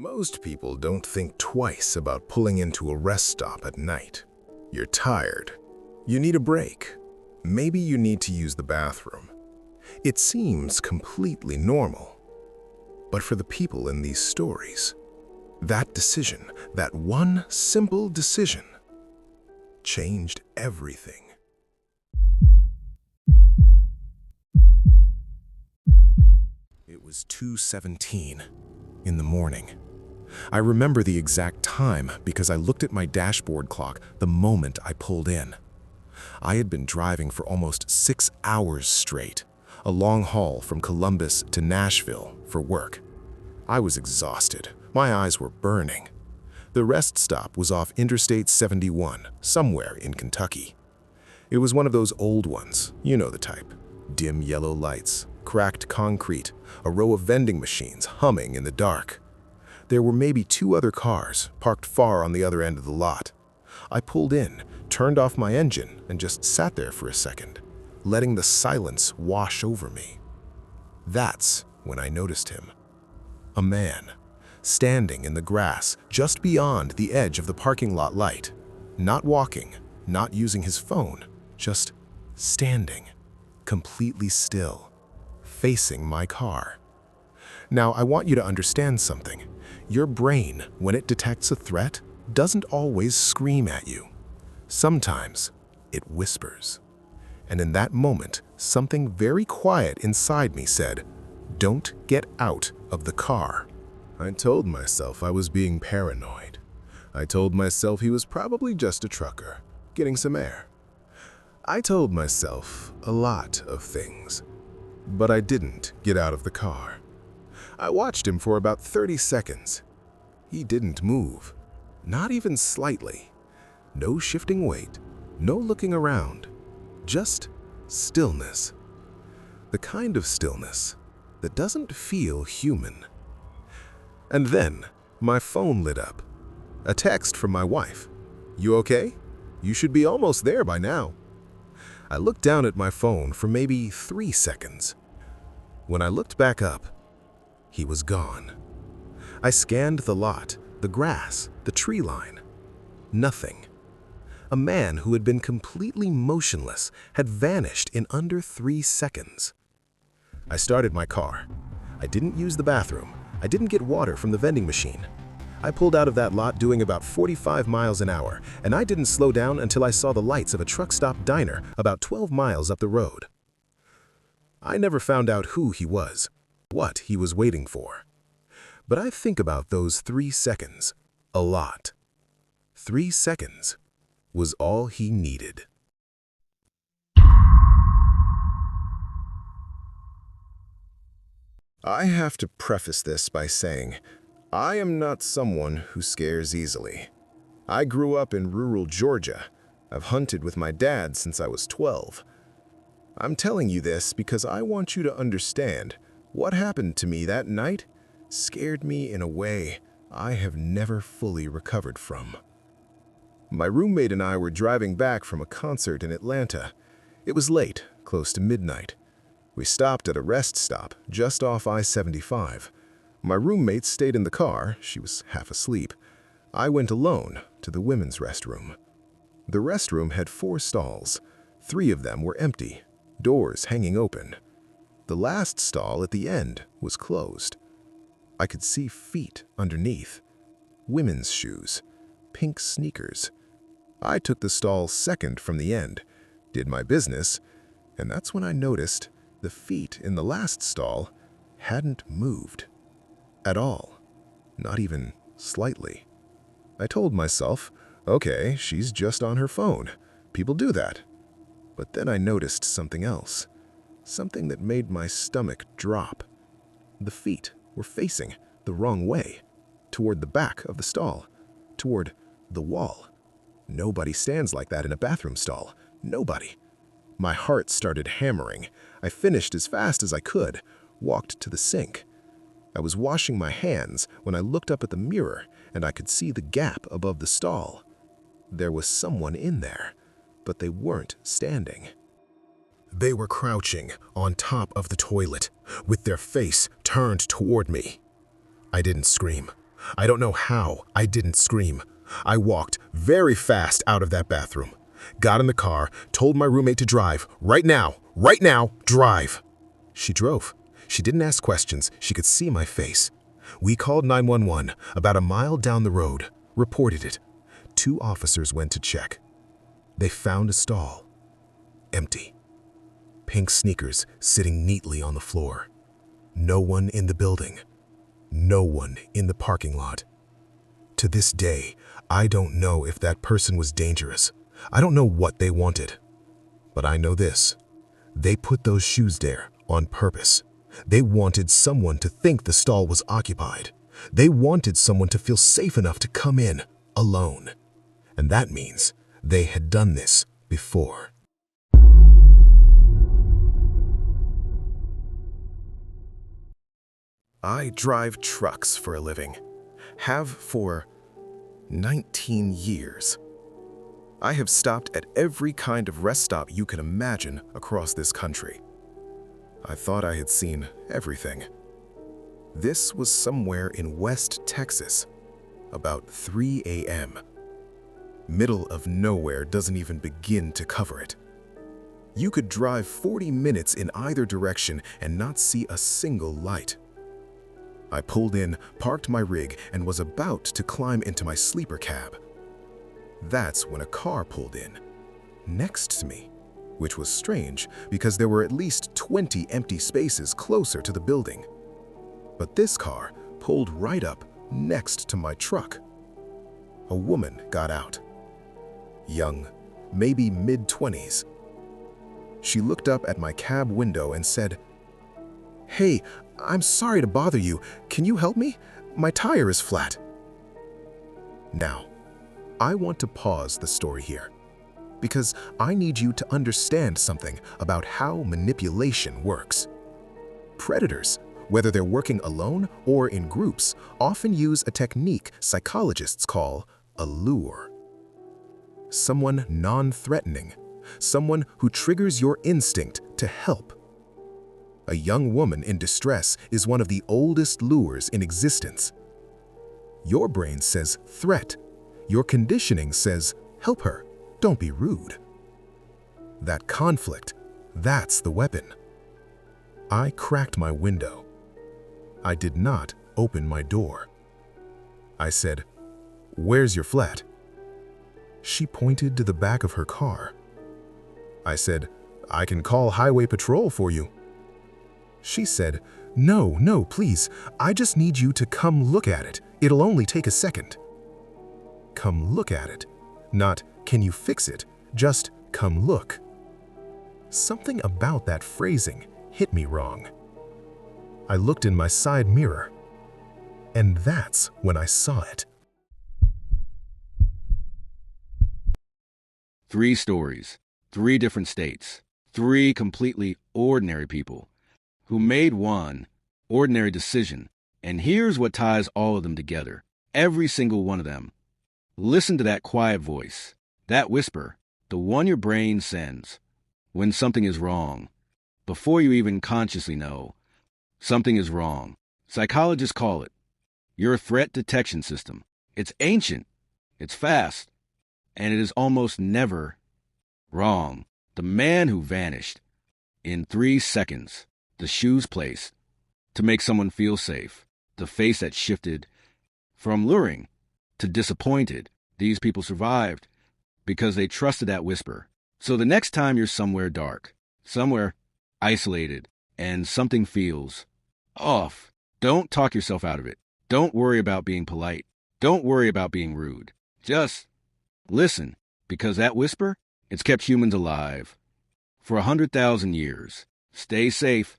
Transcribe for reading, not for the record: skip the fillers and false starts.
Most people don't think twice about pulling into a rest stop at night. You're tired. You need a break. Maybe you need to use the bathroom. It seems completely normal. But for the people in these stories, that decision, that one simple decision, changed everything. It was 2:17 in the morning. I remember the exact time because I looked at my dashboard clock the moment I pulled in. I had been driving for almost 6 hours straight, a long haul from Columbus to Nashville for work. I was exhausted. My eyes were burning. The rest stop was off Interstate 71, somewhere in Kentucky. It was one of those old ones, you know the type. Dim yellow lights, cracked concrete, a row of vending machines humming in the dark. There were maybe 2 other cars parked far on the other end of the lot. I pulled in, turned off my engine, and just sat there for a second, letting the silence wash over me. That's when I noticed him. A man, standing in the grass just beyond the edge of the parking lot light. Not walking, not using his phone, just standing, completely still, facing my car. Now, I want you to understand something. Your brain, when it detects a threat, doesn't always scream at you. Sometimes it whispers. And in that moment, something very quiet inside me said, "Don't get out of the car." I told myself I was being paranoid. I told myself he was probably just a trucker, getting some air. I told myself a lot of things. But I didn't get out of the car. I watched him for about 30 seconds. He didn't move, not even slightly. No shifting weight, no looking around, just stillness. The kind of stillness that doesn't feel human. And then my phone lit up. A text from my wife. "You okay? You should be almost there by now." I looked down at my phone for maybe 3 seconds. When I looked back up, he was gone. I scanned the lot, the grass, the tree line. Nothing. A man who had been completely motionless had vanished in under 3 seconds. I started my car. I didn't use the bathroom. I didn't get water from the vending machine. I pulled out of that lot doing about 45 miles an hour, and I didn't slow down until I saw the lights of a truck stop diner about 12 miles up the road. I never found out who he was, what he was waiting for. But I think about those 3 seconds a lot. 3 seconds was all he needed. I have to preface this by saying, I am not someone who scares easily. I grew up in rural Georgia. I've hunted with my dad since I was 12. I'm telling you this because I want you to understand what happened to me that night scared me in a way I have never fully recovered from. My roommate and I were driving back from a concert in Atlanta. It was late, close to midnight. We stopped at a rest stop just off I-75. My roommate stayed in the car, she was half asleep. I went alone to the women's restroom. The restroom had 4 stalls. 3 of them were empty, doors hanging open. The last stall at the end was closed. I could see feet underneath. Women's shoes, pink sneakers. I took the stall second from the end, did my business, and that's when I noticed the feet in the last stall hadn't moved. At all. Not even slightly. I told myself, okay, she's just on her phone. People do that. But then I noticed something else. Something that made my stomach drop. The feet were facing the wrong way. Toward the back of the stall. Toward the wall. Nobody stands like that in a bathroom stall. Nobody. My heart started hammering. I finished as fast as I could, walked to the sink. I was washing my hands when I looked up at the mirror and I could see the gap above the stall. There was someone in there, but they weren't standing. They were crouching on top of the toilet, with their face turned toward me. I didn't scream. I don't know how I didn't scream. I walked very fast out of that bathroom, got in the car, told my roommate to drive. Right now, drive. She drove. She didn't ask questions. She could see my face. We called 911 about a mile down the road, reported it. 2 officers went to check. They found a stall. Empty. Pink sneakers sitting neatly on the floor. No one in the building. No one in the parking lot. To this day, I don't know if that person was dangerous. I don't know what they wanted. But I know this. They put those shoes there on purpose. They wanted someone to think the stall was occupied. They wanted someone to feel safe enough to come in alone. And that means they had done this before. I drive trucks for a living. Have for 19 years. I have stopped at every kind of rest stop you can imagine across this country. I thought I had seen everything. This was somewhere in West Texas, about 3 a.m. Middle of nowhere doesn't even begin to cover it. You could drive 40 minutes in either direction and not see a single light. I pulled in, parked my rig, and was about to climb into my sleeper cab. That's when a car pulled in, next to me, which was strange because there were at least 20 empty spaces closer to the building. But this car pulled right up next to my truck. A woman got out. Young, maybe mid-20s. She looked up at my cab window and said, "Hey, I'm sorry to bother you. Can you help me? My tire is flat." Now, I want to pause the story here, because I need you to understand something about how manipulation works. Predators, whether they're working alone or in groups, often use a technique psychologists call a lure. Someone non-threatening, someone who triggers your instinct to help. A young woman in distress is one of the oldest lures in existence. Your brain says threat. Your conditioning says help her, don't be rude. That conflict, that's the weapon. I cracked my window. I did not open my door. I said, "Where's your flat?" She pointed to the back of her car. I said, "I can call Highway Patrol for you." She said, No, please. I just need you to come look at it. It'll only take a second." Come look at it. Not, can you fix it? Just come look. Something about that phrasing hit me wrong. I looked in my side mirror, and that's when I saw it. 3 stories, 3 different states, 3 completely ordinary people who made one ordinary decision. And here's what ties all of them together. Every single one of them. Listen to that quiet voice, that whisper, the one your brain sends when something is wrong, before you even consciously know something is wrong. Psychologists call it your threat detection system. It's ancient, it's fast, and it is almost never wrong. The man who vanished in 3 seconds, the shoes placed to make someone feel safe, the face that shifted from luring to disappointed. These people survived because they trusted that whisper. So the next time you're somewhere dark, somewhere isolated, and something feels off, don't talk yourself out of it. Don't worry about being polite. Don't worry about being rude. Just listen, because that whisper, it's kept humans alive for 100,000 years. Stay safe.